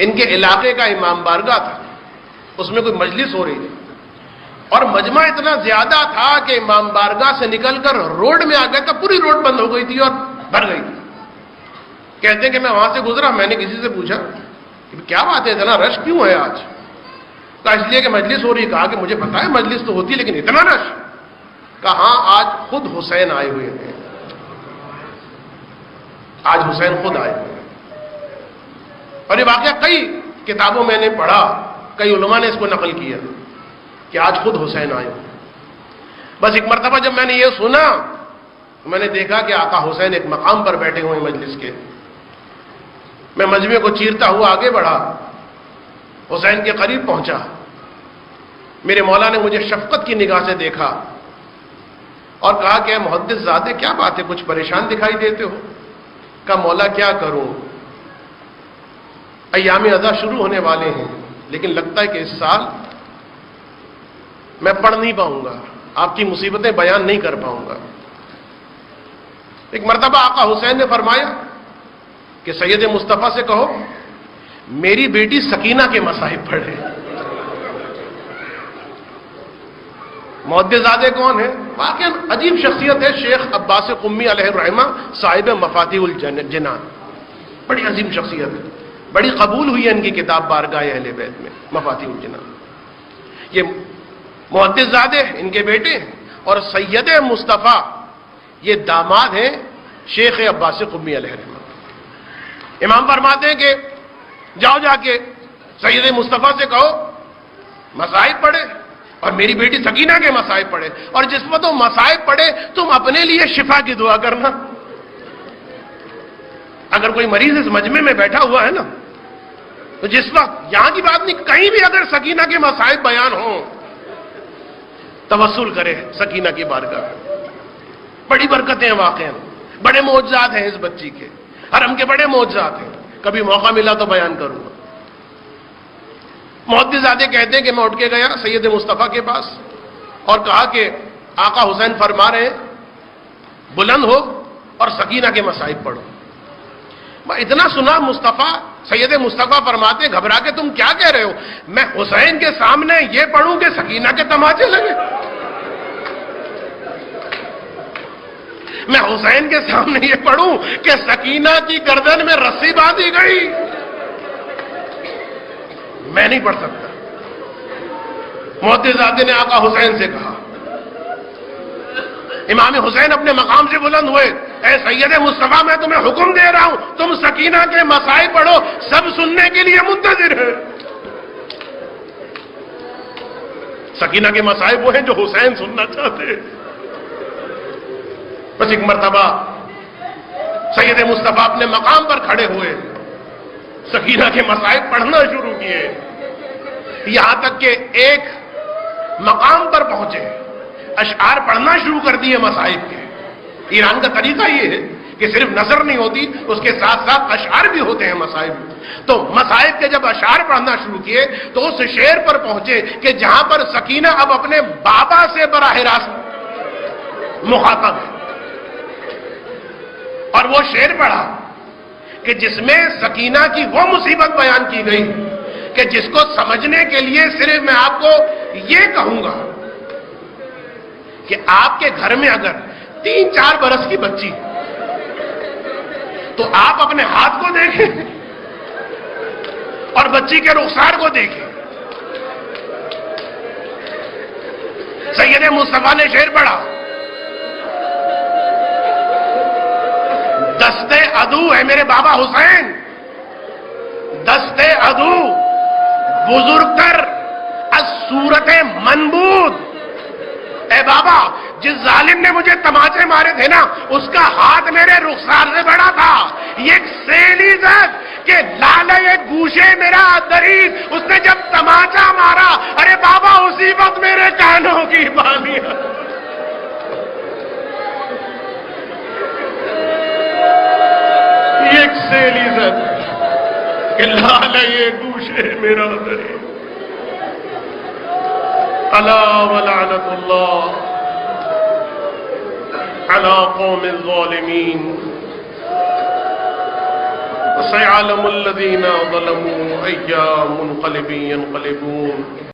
ان کے علاقے کا امام بارگاہ تھا، اس میں کوئی مجلس ہو رہی تھی، اور مجمع اتنا زیادہ تھا کہ امام بارگاہ سے نکل کر روڈ میں آ گیا تھا، پوری روڈ بند ہو گئی تھی اور بھر گئی تھی۔ کہتے ہیں کہ میں وہاں سے گزرا، میں نے کسی سے پوچھا کہ کیا بات ہے، اتنا رش کیوں ہے آج؟ کہا اس لیے کہ مجلس ہو رہی۔ کہا کہ مجھے پتا ہے مجلس تو ہوتی لیکن اتنا رش؟ کہا ہاں آج خود حسین آئے ہوئے ہیں، آج حسین خود آئے ہوئے ہیں۔ اور یہ واقعہ کئی کتابوں میں نے پڑھا، کئی علماء نے اس کو نقل کیا کہ آج خود حسین آئے ہوئے۔ بس ایک مرتبہ جب میں نے یہ سنا تو میں نے دیکھا کہ آقا حسین ایک مقام پر بیٹھے ہوئے مجلس کے۔ میں مجمع کو چیرتا ہوا آگے بڑھا، حسین کے قریب پہنچا، میرے مولا نے مجھے شفقت کی نگاہ سے دیکھا اور کہا کہ اے محدث زادے کیا بات ہے، کچھ پریشان دکھائی دیتے ہو؟ کہا مولا کیا کروں، ایام اضحیٰ شروع ہونے والے ہیں لیکن لگتا ہے کہ اس سال میں پڑھ نہیں پاؤں گا، آپ کی مصیبتیں بیان نہیں کر پاؤں گا۔ ایک مرتبہ آقا حسین نے فرمایا کہ سید مصطفیٰ سے کہو میری بیٹی سکینہ کے مصاحب پڑھے۔ محدث زادے کون ہے؟ واقعا عجیب شخصیت ہے، شیخ عباس قمی علیہ الرحمہ صاحب مفاتیح الجنان، بڑی عظیم شخصیت ہے، بڑی قبول ہوئی ہے ان کی کتاب بارگاہ اہل بیت میں مفاتیح الجنان۔ یہ محدث زادے ان کے بیٹے ہیں، اور سید مصطفیٰ یہ داماد ہیں شیخ عباس قمی علیہ الرحمہ۔ امام فرماتے ہیں کہ جاؤ جا کے سید مصطفیٰ سے کہو مصائب پڑھے اور میری بیٹی سکینہ کے مصائب پڑھے، اور جس وقت وہ مصائب پڑھے تم اپنے لیے شفا کی دعا کرنا۔ اگر کوئی مریض اس مجمع میں بیٹھا ہوا ہے نا تو جس وقت یہاں کی بات نہیں، کہیں بھی اگر سکینہ کے مصائب بیان ہوں توسل کرے سکینہ کی بارگاہ۔ بڑی برکتیں ہیں واقعا، بڑے معجزات ہیں اس بچی کے، حرم کے بڑے معجزات ہیں، کبھی موقع ملا تو بیان کروں گا۔ محدث زادے کہتے ہیں کہ میں اٹھ کے گیا سید مصطفیٰ کے پاس اور کہا کہ آقا حسین فرما رہے ہیں بلند ہو اور سکینہ کے مصائب پڑھو۔ میں اتنا سنا مصطفیٰ، سید مصطفیٰ فرماتے گھبرا کے تم کیا کہہ رہے ہو؟ میں حسین کے سامنے یہ پڑھوں کہ سکینہ کے تماچے لگے؟ میں حسین کے سامنے یہ پڑھوں کہ سکینہ کی گردن میں رسی باندھی گئی؟ میں نہیں پڑھ سکتا۔ محدث زادے نے آقا حسین سے کہا، امام حسین اپنے مقام سے بلند ہوئے، اے سید مصطفیٰ میں تمہیں حکم دے رہا ہوں تم سکینہ کے مصائب پڑھو، سب سننے کے لیے منتظر ہے۔ سکینہ کے مصائب وہ ہیں جو حسین سننا چاہتے ہیں۔ بس ایک مرتبہ سید مصطفیٰ اپنے مقام پر کھڑے ہوئے، سکینہ کے مصائب پڑھنا شروع کیے، یہاں تک کہ ایک مقام پر پہنچے، اشعار پڑھنا شروع کر دیے مصائب کے۔ ایران کا طریقہ یہ ہے کہ صرف نثر نہیں ہوتی، اس کے ساتھ ساتھ اشعار بھی ہوتے ہیں مصائب۔ تو مصائب کے جب اشعار پڑھنا شروع کیے تو اس شعر پر پہنچے کہ جہاں پر سکینہ اب اپنے بابا سے براہ راست مخاطب ہے، اور وہ شعر پڑھا کہ جس میں سکینہ کی وہ مصیبت بیان کی گئی کہ جس کو سمجھنے کے لیے صرف میں آپ کو یہ کہوں گا کہ آپ کے گھر میں اگر 3-4 برس کی بچی تو آپ اپنے ہاتھ کو دیکھیں اور بچی کے رخسار کو دیکھیں۔ سید مصطفیٰ نے شعر پڑھا، دستے عدو ہے میرے بابا حسین، دستے عدو بزرگ تر از صورت منبود۔ اے بابا جس ظالم نے مجھے تماچے مارے تھے نا اس کا ہاتھ میرے رخسار سے بڑا تھا، یہ ایک سیلی زد کہ لالے گوشے میرا دریز، اس نے جب تماچا مارا ارے بابا اسی وقت میرے کانوں کی بالیاں۔ ایک سیلی زد کہ لالے گوشے میرا دریز۔ الا ولعنت اللہ علی قوم الظالمین۔ سيعلم الذين ظلموا أي منقلب ينقلبون.